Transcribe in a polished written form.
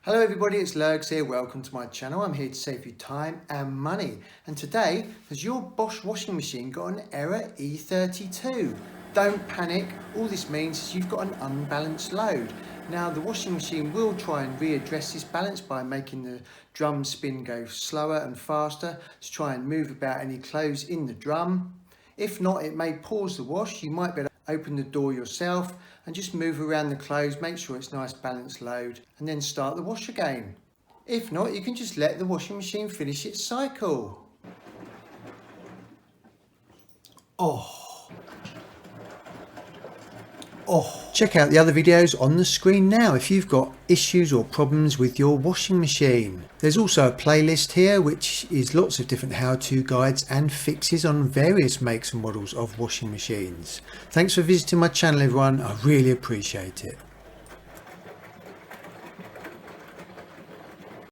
Hello everybody, it's Lurgs here. Welcome to my channel. I'm here to save you time and money. And today, has your Bosch washing machine got an error E32? Don't panic. All this means is you've got an unbalanced load. Now the washing machine will try and readdress this balance by making the drum spin go slower and faster to try and move about any clothes in the drum. If not, it may pause the wash. You might be able to open the door yourself and just move around the clothes, make sure it's nice balanced load, and then start the wash again. If not, you can just let the washing machine finish its cycle. Check out the other videos on the screen now if you've got issues or problems with your washing machine. There's also a playlist here which is lots of different how-to guides and fixes on various makes and models of washing machines. Thanks for visiting my channel everyone, I really appreciate it.